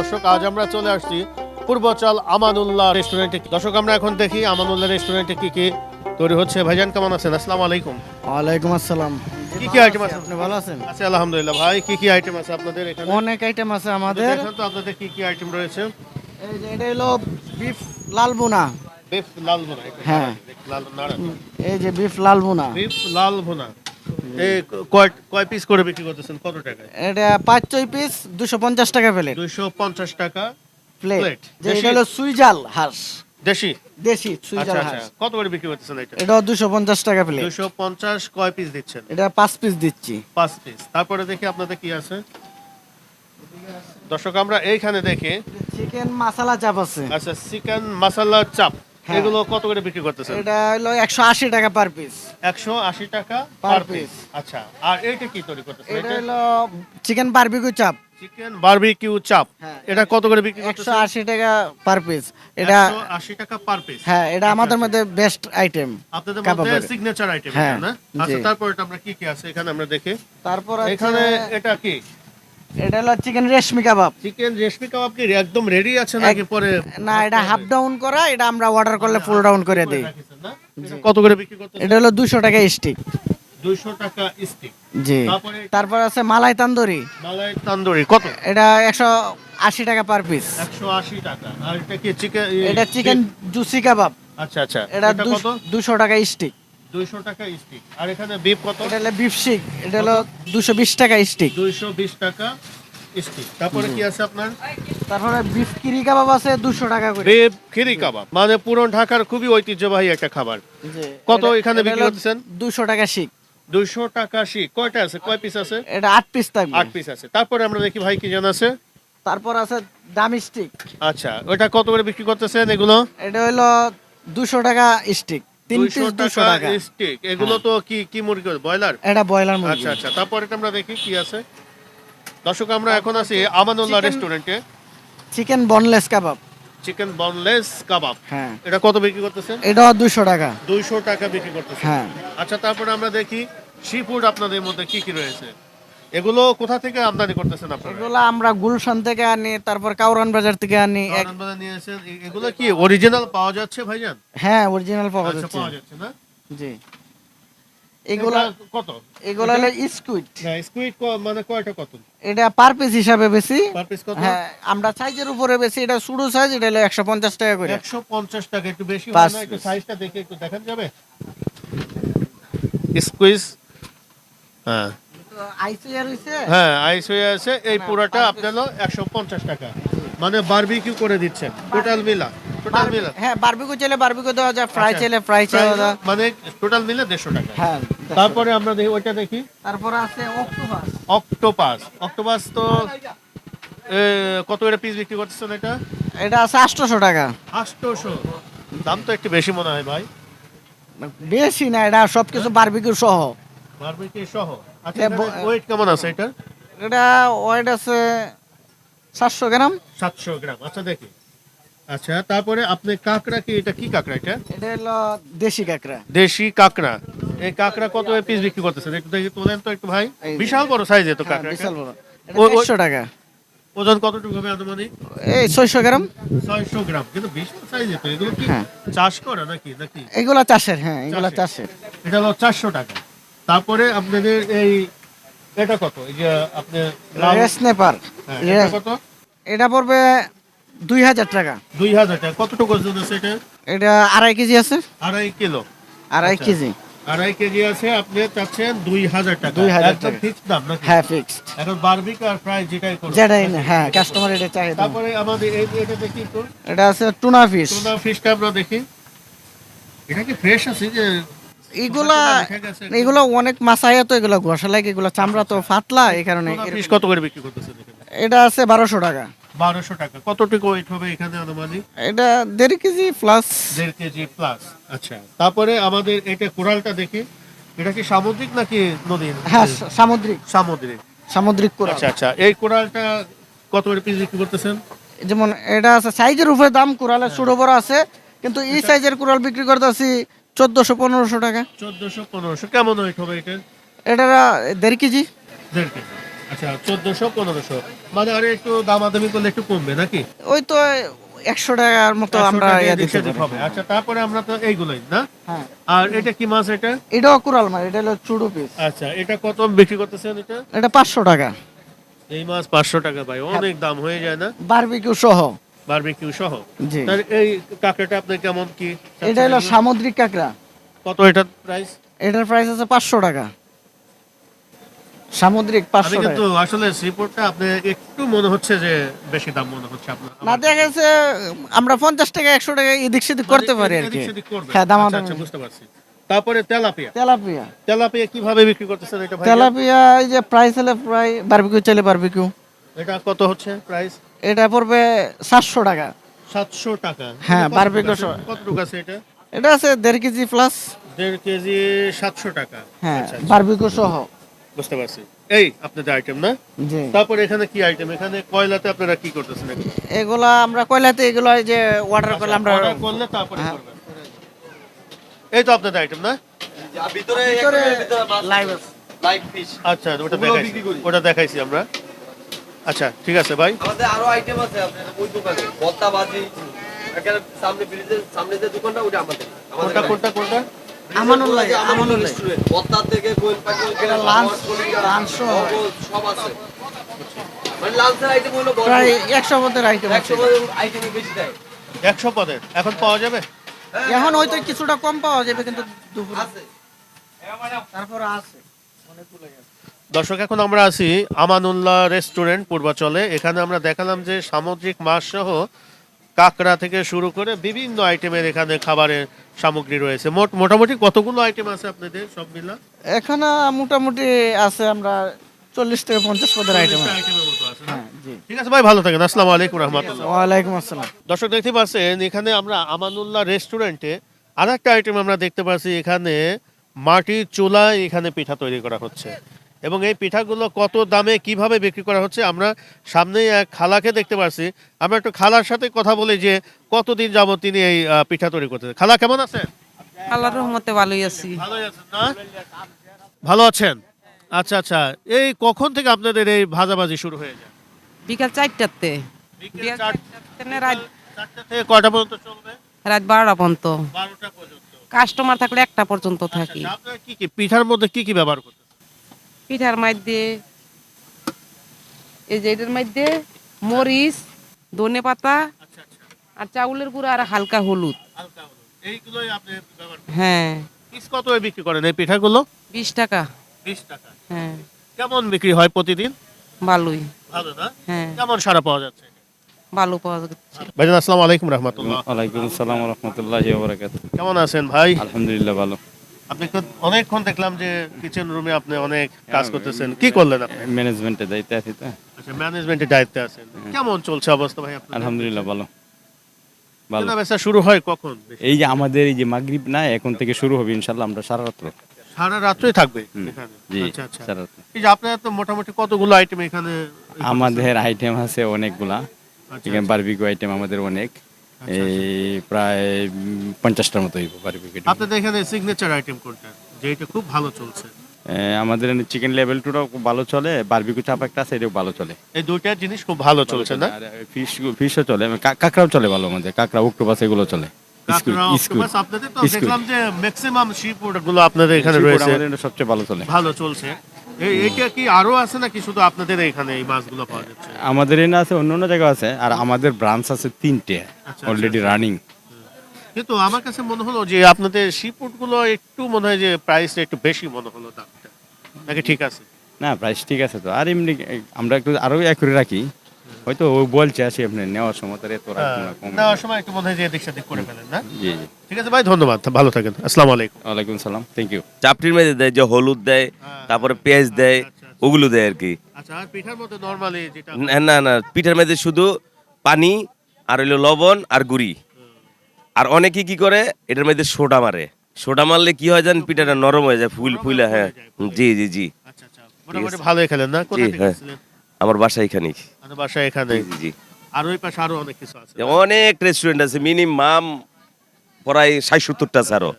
দর্শক, আজ আমরা চলে আসছি পূর্বাচল আমানুল্লাহ রেস্টুরেন্টে। দর্শক, আমরা এখন দেখি আমানুল্লাহ রেস্টুরেন্টে কি কি তৈরি হচ্ছে। ভাইজান কেমন আছেন? আসসালামু আলাইকুম। ওয়ালাইকুম আসসালাম। কি কি আইটেম আছে? আপনি ভালো আছেন? আছি আলহামদুলিল্লাহ। ভাই, কি কি আইটেম আছে আপনাদের এখানে? অনেক আইটেম আছে আমাদের। দেখেন তো আপনাদের কি কি আইটেম রয়েছে। এই যে এটা হলো বিফ লাল ভুনা। বিফ লাল ভুনা। হ্যাঁ। লাল নাড়া। এই যে বিফ লাল ভুনা। বিফ লাল ভুনা। এই কয় কয় পিস করে বিক্রি করতেছেন, কত টাকায়? এটা 5 পিস 250 টাকা প্লেট। 250 টাকা প্লেট। প্লেট। যে এটা হলো সুইজাল হাঁস। দেশি। দেশি আচ্ছা সুইজাল আচ্ছা, হাঁস। কত করে বিক্রি করতেছেন এটা? এটা 250 টাকা প্লেট। 250। কয় পিস দিচ্ছেন? এটা 5 পিস দিচ্ছি। 5 পিস। তারপরে দেখি আপনাদের কি আছে। দর্শক, আমরা এইখানে দেখি চিকেন মশলা চাপ আছে। আচ্ছা, চিকেন মশলা চাপ। হ্যাঁ। এগুলো কত করে বিক্রি করতেছেন? এটা হলো 180 টাকা পার পিস। 180 টাকা Per পার piece। পিস। আচ্ছা, আর এইটা কি তৈরি করতেছেন? এটা হলো চিকেন বারবিকিউ চাপ। চিকেন বারবিকিউ চাপ। হ্যাঁ। এটা কত করে বিক্রি করতেছেন? 180 টাকা পার পিস। এটা 180 টাকা পার পিস। হ্যাঁ, এটা আমাদের মধ্যে বেস্ট আইটেম। আপনাদের মধ্যে কাবাবের। সিগনেচার আইটেম হ্যাঁ, এটা না? আচ্ছা, জি। তারপর এটা আমরা কি কি আছে এখানে আমরা দেখি। তারপর এখানে এখানে এটা কি? এটা হলো চিকেন রেশমি কাবাব। চিকেন রেশমি কাবাব কি একদম রেডি আছে নাকি পরে? না, এটা হাফ ডাউন করা, এটা আমরা অর্ডার করলে ফুল ডাউন করে দেই। রাখিছেন না? এটা কত করে বিক্রি করতেছেন? এটা হলো 200 টাকা স্টিক। 200 টাকা স্টিক। জি। তারপরে তারপর আছে মালাই তান্দুরি। মালাই তান্দুরি কত? এটা 180 টাকা পার পিস। 180 টাকা। আর এটা কি চিকেন? এটা চিকেন জুসি কাবাব। আচ্ছা আচ্ছা, এটা এটা কত? 200 টাকা স্টিক। 200 টাকা স্টিক। আর এখানে বিফ কত? এটা হলো বিফ শিক। এটা হলো 220 টাকা স্টিক। 220 টাকা স্টিক। তারপরে কি আছে আপনার? তারপরে বিফ কিরি কাবাব আছে 200 টাকা করে। বিফ খিরি কাবাব, মানে পুরো ঢাকার খুবই ঐতিহ্যবাহী একটা খাবার। জি। কত এটা- এখানে এটা বিক্রি হলো করতেছেন? 200 টাকা শিক। 200 টাকা শিক। কয়টা আছে, কয় পিস আছে? এটা 8 পিস থাকবে। 8 পিস আছে। তারপরে আমরা দেখি ভাই কি জানা আছে। তারপর আছে দামি স্টিক। আচ্ছা, ওটা কত করে বিক্রি করতেছেন এগুলো? এটা হলো 200 টাকা স্টিক। 3 পিস 200 টাকা। স্টিক। এগুলো তো কি কি মুরগি? ব্রয়লার? এটা ব্রয়লার মুরগি। আচ্ছা আচ্ছা, তারপরে এটা আমরা দেখি কি আছে। দর্শক, আমরা এখন আছি আমানুল্লাহ চিকেন- রেস্টুরেন্টে। চিকেন বনলেস কাবাব। চিকেন বনলেস কাবাব। হ্যাঁ। এটা কত বিক্রি করতেছেন? এটাও 200 টাকা। 200 টাকা বিক্রি করতেছেন। হ্যাঁ। আচ্ছা, তারপরে আমরা দেখি সি ফুড আপনাদের মধ্যে কি কি রয়েছে। এগুলো কোথা থেকে আমদানি করতেছেন আপনারা? এগুলো আমরা গুলশান থেকে আনি, তারপর কাউরান বাজার থেকে আনি। কারণ নিয়ে এসেছেন। এগুলো কি অরিজিনাল পাওয়া যাচ্ছে ভাইজান? হ্যাঁ, অরিজিনাল পাওয়া আচ্ছা, যাচ্ছে। পাওয়া যাচ্ছে না? জি। এগুলা এটা কত? এগুলা হলো স্কুইড। না, স্কুইড মানে কয়টা কত? এটা পার পিস হিসাবে বেশি। পার পিস কত? হ্যাঁ, আমরা সাইজের উপরে বেশি। এটা ছোট সাইজ, এটা হলো 150 টাকা করে। 150 টাকা। একটু বেশি হয় পাঁচ না? একটু piece। সাইজটা দেখে একটু দেখান যাবে? স্কুইজ। হ্যাঁ আইসিআর হইছে। হ্যাঁ, আইস হয়ে আছে। এই না, পুরাটা per piece। আপনার 150 টাকা, মানে বারবিকিউ করে দিচ্ছেন টোটাল মিলা। টোটাল মিলা হ্যাঁ, বারবিকিউ চাইলে বারবিকিউ দেওয়া যায়, ফ্রাই আচ্ছা, চাইলে ফ্রাই চাওয়া যায়। মানে টোটাল মিলে 150 টাকা। হ্যাঁ। তারপরে আমরা দেখি ওইটা দেখি তারপর আছে অক্টোপাস। অক্টোপাস। অক্টোপাস তো কত করে পিস বিক্রি করতেছেন এটা? এটা আছে 800 টাকা। 800। দাম তো একটু বেশি মনে হয় ভাই। বেশি না, এটা সবকিছু বারবিকিউ সহ। বারবিকিউ সহ। আচ্ছা, এ ব- ওয়েট কেমন আছে এটা? এটা ওয়েট আছে 700 গ্রাম। 700 গ্রাম। আচ্ছা, দেখি। আচ্ছা, তারপরে আপনি কাঁকড়া কি? এটা কি কাঁকড়া এটা? এটা হলো দেশি কাঁকড়া। দেশি কাঁকড়া। এই কাঁকড়া কত পিস বিক্রি করতেছেন একটু দেখি, তোলেন তো একটু ভাই। এই যে। বিশাল বড় সাইজে তো হ্যাঁ, কাঁকড়া। বিশাল বড়। এটা ও- ও- 150 টাকা। ওজন কতটুকু হবে আনুমানিক? এই 600 গ্রাম। 600 গ্রাম। কিন্তু বিশাল সাইজে তো। এগুলো কি হ্যাঁ। চাষ করে নাকি নাকি? এগুলা চাষের। হ্যাঁ, এগুলা চাষের। চাষের। এটা হলো 400 টাকা। তারপরে আপনাদের এই এটা কত? এই যে আপনি লাল। রেস নেপার। হ্যাঁ, এটা কত? এটা পড়বে 2000 টাকা। 2000 টাকা। কতটুকু ওজন আছে এটা? এটা 2.5 কেজি আছে। 2.5 কিলো। 2.5 আচ্ছা। কেজি। 2.5 কেজি আছে। আপনি চাচ্ছেন 2000 টাকা। 2000 একদম টাকা। ফিক্সড দাম নাকি? হ্যাঁ, ফিক্সড। এখন বারবিকিউ আর ফ্রাই যেটাই করুন। যেটাই না, হ্যাঁ, কাস্টমার এটা চাই। তারপরে আমাদের এটা দেখি তো। এটা আছে টুনা ফিশ। টুনা ফিশটা আমরা দেখি। এটা কি ফ্রেশ আছে যে? এগুলা দেখা গেছে। এগুলো অনেক মাছাইয়া তো, এগুলো ঘষা লাগে, এগুলো চামড়া তো পাতলা, এই কারণে টুনা ফিশ এরকম। কত করে বিক্রি করতেছেন এখানে? এটা আছে 1200 টাকা। 1200 টাকা। কতটুকু ওয়েট হবে এখানে আনুমানিক? এটা 1.5 কেজি প্লাস। 1.5 KG plus. আচ্ছা, তারপরে আমাদের এটা কোরালটা দেখি। এটা কি সামুদ্রিক নাকি নদীর? হ্যাঁ, সামুদ্রিক। সামুদ্রিক। সামুদ্রিক কোরাল। আচ্ছা আচ্ছা, এই কোরালটা কত করে পিস বিক্রি করতেছেন? যেমন এটা আছে সাইজের উপরে দাম, কোরালের ছোট বড় আছে, কিন্তু এই সাইজের কোরাল বিক্রি করতেছি 1400-1500 টাকা। 1400-1500। কেমন ওয়েট হবে এটা? এটা 1.5 কেজি। 1.5 কেজি। আচ্ছা 1400 1500, মানে আর একটু দামাদামি করলে একটু কমবে নাকি? ওই তো 100 টাকার মতো 100 আমরা টাকা ইয়ে এদিক দিতে সেদিক পারি। হবে। আচ্ছা তারপরে আমরা তো এইগুলোই না। হ্যাঁ, আর এটা কি মাছ এটা? এটাও কুরাল মাছ, এটা হলো চুড়ো পিস। আচ্ছা এটা কত বিক্রি করতেছেন এটা? এটা 500 টাকা, এই মাছ 500 টাকা ভাই, অনেক দাম হয়ে যায় না? বারবিকিউ সহ। বারবিকিউ সহ। জি, তাহলে এই কাঁকড়াটা আপনি কেমন কি এটা হলো সামুদ্রিক কাঁকড়া। কত এটার প্রাইস? এটার প্রাইস আছে 500 টাকা, সামুদ্রিক আমি 500 টাকা। কিন্তু আসলে শ্রীপুরটা আপনি একটু মনে হচ্ছে যে বেশি দাম মনে হচ্ছে আপনার। না, দেখা গেছে আমরা 50 টাকা 100 টাকা এদিক সেদিক করতে পারি আর কি। এদিক সেদিক করবে। হ্যাঁ, আচ্ছা, দামাদামি। আচ্ছা, বুঝতে পারছি। তারপরে তেলাপিয়া। তেলাপিয়া, তেলাপিয়া কিভাবে বিক্রি করতেছেন এটা ভাই? তেলাপিয়া এই যে প্রাইস হলে প্রায় বারবিকিউ চাইলে বারবিকিউ। এটা কত হচ্ছে প্রাইস? এটা পড়বে 700 টাকা। 700 টাকা। হ্যাঁ, এটা বারবিকিউ সহ। কতটুকু আছে এটা? এটা আছে 1.5 কেজি প্লাস। 1.5 কেজি 700 টাকা। হ্যাঁ, আচ্ছা, আচ্ছা, বারবিকিউ সহ। বুঝতে পারছি। এই আপনাদের আইটেম না? জি, তারপরে এখানে কি আইটেম? এখানে কয়লাতে আপনারা কি করতেছেন এখন? এগুলা আমরা কয়লাতে, এগুলো এই যে অর্ডার করলে আমরা অর্ডার করলে তারপরে হ্যাঁ। করবেন। এই তো আপনাদের আইটেম না? ভিতরে লাইভ আছে। লাইভ ফিশ আচ্ছা ওটা ওগুলো দেখাইছি, বিক্রি করি। ওটা দেখাইছি আমরা। আচ্ছা ঠিক আছে ভাই। আমাদের আরো আইটেম আছে আপনার ওই দোকানে ভর্তা ভাজি এখানে সামনে ব্রিজের সামনে যে দোকানটা ওটা আমাদের কোনটা কোনটা কোনটা? আমানুল্লাহ, আমানুল্লাহ। রেস্টুরেন্ট ভর্তা থেকে কোয়েল পাখি এটা লাঞ্চ সহ। সব আছে মানে লাঞ্চের আইটেম হলো বড় প্রায় 100 পদের আইটেম আছে। 100 আইটেম বেশি দেয় 100 পদের এখন পাওয়া যাবে? এখন হয়তো কিছুটা কম পাওয়া যাবে, কিন্তু দুপুরে আছে তারপর আছে অনেকগুলো আছে। দর্শক এখন আমরা আছি আমানুল্লাহ রেস্টুরেন্ট পূর্বাচলে। এখানে আমরা দেখালাম যে সামুদ্রিক মাছ সহ কাঁকড়া থেকে শুরু করে বিভিন্ন আইটেমের এখানে খাবারের সামগ্রী রয়েছে। মোটামুটি কতগুলো আইটেম আছে আপনাদের সব মিলা? এখানে মোটামুটি আছে আমরা 40 থেকে 50 পদের আইটেম 40টা আছে। আইটেমের মতো আছে না? হ্যাঁ, জি। ঠিক আছে ভাই, ভালো থাকেন। আসসালামু আলাইকুম রহমতুল্লাহ। ওয়ালাইকুম আসসালাম। দর্শক দেখতে পাচ্ছেন এখানে আমরা আমানুল্লাহ রেস্টুরেন্টে আর একটা আইটেম আমরা দেখতে পাচ্ছি। এখানে মাটির চুলায় এখানে পিঠা তৈরি করা হচ্ছে এবং এই পিঠাগুলো কত দামে কিভাবে বিক্রি করা হচ্ছে আমরা সামনেই এক খালাকে দেখতে পাচ্ছি। আমরা একটু খালার সাথে কথা বলি যে কতদিন যাবত তিনি এই পিঠা তৈরি করতেছেন। খালা কেমন আছেন? আল্লাহর রহমতে ভালোই আছি। ভালোই আছেন না? ভালো আছেন। আচ্ছা আচ্ছা, এই কখন থেকে আপনাদের এই ভাজাভাজি শুরু হয়ে যায়? বিকাল 4টাতে, বিকেল বিকাল 4টা 4টাতে না, রাত থেকে কয়টা পর্যন্ত চলবে? 12টা পর্যন্ত। 12টা পর্যন্ত। কাস্টমার থাকলে 1টা পর্যন্ত আচ্ছা, থাকি। আচ্ছা, আপনারা কি কি পিঠার মধ্যে কি কি ব্যবহার করতেছেন? পিঠার মধ্যে এই যে এটার মধ্যে মরিচ, ধনে পাতা আচ্ছা আচ্ছা, আর চাউলের গুঁড়া আর হালকা হলুদ। হালকা হলুদ, এইগুলোই আপনি ব্যবহার করেন। হ্যাঁ, পিস কত এ বিক্রি করেন এই পিঠাগুলো? 20 টাকা। 20 টাকা। হ্যাঁ, কেমন বিক্রি হয় প্রতিদিন? ভালোই। ভালো না? হ্যাঁ, কেমন সারা পাওয়া যাচ্ছে? ভালো পাওয়া যাচ্ছে। ভাইজান আসসালামু আলাইকুম রাহমাতুল্লাহ। ওয়ালাইকুম আসসালাম ওয়া রাহমাতুল্লাহি ওয়া বারাকাতুহু। কেমন আছেন ভাই? আলহামদুলিল্লাহ ভালো। আপনি তো অনেকক্ষণ দেখলাম যে কিচেন রুমে আপনি অনেক কাজ করতেছেন। কি করলেন আপনি? ম্যানেজমেন্টে দায়িত্বে আছি তো। আচ্ছা, ম্যানেজমেন্টের দায়িত্বে আছেন। কেমন চলছে অবস্থা ভাই আপনার? আলহামদুলিল্লাহ ভালো। ভালো। কেনা বেচা শুরু হয় কখন? এই যে আমাদের এই যে মাগরিব না এখন থেকে শুরু হবে ইনশাআল্লাহ, আমরা সারা রাত সারা রাত্রই থাকবে এখানে? জি আচ্ছা আচ্ছা। সারা রাত। এই যে আপনার তো মোটামুটি কতগুলো আইটেম এখানে? আমাদের আইটেম আছে অনেকগুলা। আচ্ছা, এখানে বারবিকিউ আইটেম আমাদের অনেক, এই প্রায় 50টার মতো হইব বারবিকিউ। আপনাদের এখানে সিগনেচার আইটেম কোনটা যেটা খুব ভালো চলছে? আমাদের চিকেন লেভেল টুটাও খুব ভালো চলে, বারবিকিউ চাপ একটা আছে এটাও ভালো চলে। এই দুইটা জিনিস খুব ভালো চলছে না? আর ফিশও চলে, কাঁকড়াও চলে ভালো, আমাদের কাঁকড়া অক্টোপাস এগুলো চলে। কাঁকড়া, স্কুইড অক্টোপাস আপনাদের তো স্কুইড। দেখলাম যে ম্যাক্সিমাম সি ফুড গুলো আপনাদের এখানে রয়েছে, আমাদের এটা সবচেয়ে ভালো চলে। ভালো চলছে। এইটা কি আরো আছে নাকি শুধু আপনাদের এখানে এই মাছগুলো পাওয়া যাচ্ছে? আমাদের এখানে আছে, অন্য অন্য জায়গা আছে, আর আমাদের ব্রাঞ্চ আছে 3টে আচ্ছা, অলরেডি রানিং। কিন্তু আমার কাছে মনে হলো যে আপনাদের সি ফুড গুলো একটু মনে হয় যে প্রাইসটা একটু বেশি মনে হলো দামটা, নাকি ঠিক আছে? না প্রাইস ঠিক আছে তো, আর এমনি আমরা একটু আরো করে রাখি, হয়তো ও বলছে আসি আপনি নেওয়ার সময় তার এত রাখবো না, কম। নেওয়ার সময় একটু মনে হয় যে এদিক সেদিক করে ফেলেন না? জি জি। ঠিক আছে ভাই, ধন্যবাদ, ভালো থাকেন। আসসালামু আলাইকুম। ওয়ালাইকুম সালাম, থ্যাংক ইউ। চাপটির মধ্যে দেয় যে হলুদ দেয়, তারপরে পেঁয়াজ দেয়, ওগুলো দেয় আর কি। আচ্ছা, আর পিঠার মধ্যে নরমালি যেটা না না, পিঠার মধ্যে শুধু পানি আর হইলো লবণ আর গুড়ি। আর অনেকে কি করে এটার মধ্যে সোডা মারে, সোডা মারলে কি হয় জানেন, পিঠাটা নরম হয়ে যায়, ফুলা। হ্যাঁ, জি জি জি আচ্ছা আচ্ছা, মোটামুটি ভালোই খেলেন না? কোথা থেকে হ্যাঁ। এসেছিলেন? আমার বাসা এখানেই। আমাদের বাসা এখানে। জি জি। আর ওই পাশে আরো অনেক কিছু আছে। অনেক রেস্টুরেন্ট আছে, মিনিমাম প্রায় 60-70টা আছে আরো।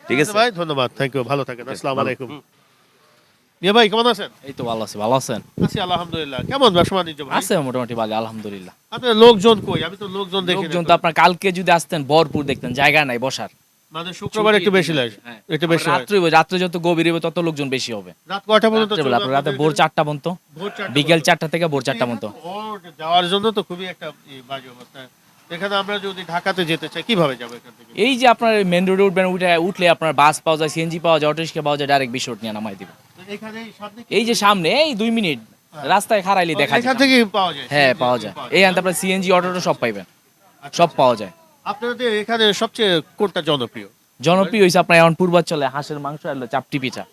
ঠিক আছে ভাই, ধন্যবাদ, থ্যাংক ইউ, ভালো থাকেন। আসসালামু আলাইকুম। মিয়া ভাই কেমন আছেন? এই তো ভালো আছে, ভালো আছেন? আছি আলহামদুলিল্লাহ। কেমন ব্যবসা বাণিজ্য ভাই? আছে মোটামুটি ভালো, আলহামদুলিল্লাহ। আপনার লোকজন কই? আমি তো লোকজন দেখি না লোকজন তো। তো আপনার কালকে যদি আসতেন ভরপুর দেখতেন, জায়গা নাই বসার। মানে শুক্রবার একটু বেশি লাগে, হ্যাঁ। একটু বেশি হয়। রাত্রে যত গভীর হবে তত লোকজন বেশি হবে। রাত কয়টা পর্যন্ত রাত্রেবেলা চলবে আপনার রাতে আপনাদের ভোর এখানে? 4টা পর্যন্ত, ভোর 4টা বিকেল পর্যন্ত। 4টা থেকে ভোর 4টা পর্যন্ত। ভোর যাওয়ার জন্য তো খুবই একটা বাজে অবস্থা। এখানে আমরা যদি ঢাকাতে যেতে চাই কিভাবে যাবো এখান থেকে? এই যে আপনার মেন রোডে উঠবেন, উঠলে আপনার বাস পাওয়া যায়, সিএনজি পাওয়া যায়, অটো রিক্সা পাওয়া যায়, ডাইরেক্ট বিশ নিয়ে নামাই দিবে। এখানে সামনে এই যে সামনে এই 2 মিনিট রাস্তায় খারাইলে দেখা এখান যায়। থেকে পাওয়া যায়? হ্যাঁ পাওয়া যায়, এই আনতে আপনার সিএনজি অটো সব পাইবেন, সব পাওয়া যায়। আপনাদের এখানে সবচেয়ে কোনটা জনপ্রিয়? জনপ্রিয় হয়েছে আপনার এখন পূর্বাঞ্চলে হাঁসের মাংস আর হলো চাপটি পিঠা।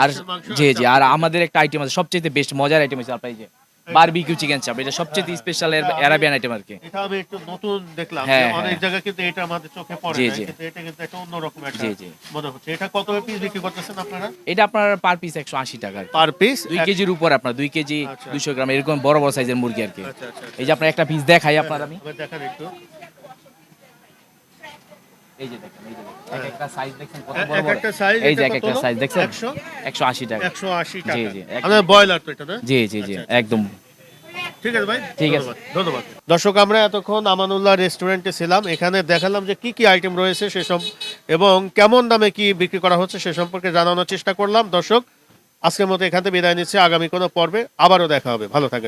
আর হাঁসের মাংস আর জি জি, আর চাপটি আমাদের একটা আইটেম আছে সবচেয়ে বেস্ট মজার আইটেম হচ্ছে আপনার এই যে বারবিকিউ চিকেন চাপ, এটা সবচেয়ে স্পেশাল আরাবিয়ান আইটেম আর কি। এটা আমি একটু নতুন দেখলাম, হ্যাঁ, যে অনেক হ্যাঁ। জায়গায় কিন্তু এটা আমাদের চোখে পড়ে জি, না, জি। কিন্তু এটা কিন্তু একটা অন্যরকম একটা জি, জি। মনে হচ্ছে। এটা কত পিস বিক্রি করতেছেন আপনারা? এটা আপনার পার পিস 180 টাকা আর কি। পার পিস 2 কেজির উপর আপনার 2 কেজি আচ্ছা। 200 গ্রাম এরকম বড় বড় সাইজের মুরগি আর কি। আচ্ছা আচ্ছা এই যে আপনার একটা পিস দেখাই আপনার আমি, দেখান একটু। এই যে দেখেন, এই যে দেখেন। এক একটা সাইজ দেখছেন কত এক বড় বড়। একটা size, এই যে এটা এক কত একটা হলো? সাইজ দেখছেন 100? 180 টাকা। 180 টাকা। জি, জি, একদম। আমাদের ব্রয়লার তো এটা না? জি জি জি, আচ্ছা, একদম। ঠিক আছে ভাই, ঠিক আছে। ধন্যবাদ, ধন্যবাদ। দর্শক আমরা এতক্ষণ আমানুল্লাহ রেস্টুরেন্টে ছিলাম, এখানে দেখালাম যে কি কি আইটেম রয়েছে সেসব এবং কেমন দামে কি বিক্রি করা হচ্ছে সে সম্পর্কে জানানোর চেষ্টা করলাম। দর্শক আজকের মতো এখান থেকে বিদায় নিচ্ছে, আগামী কোনো পর্বে আবারও দেখা হবে, ভালো থাকেন।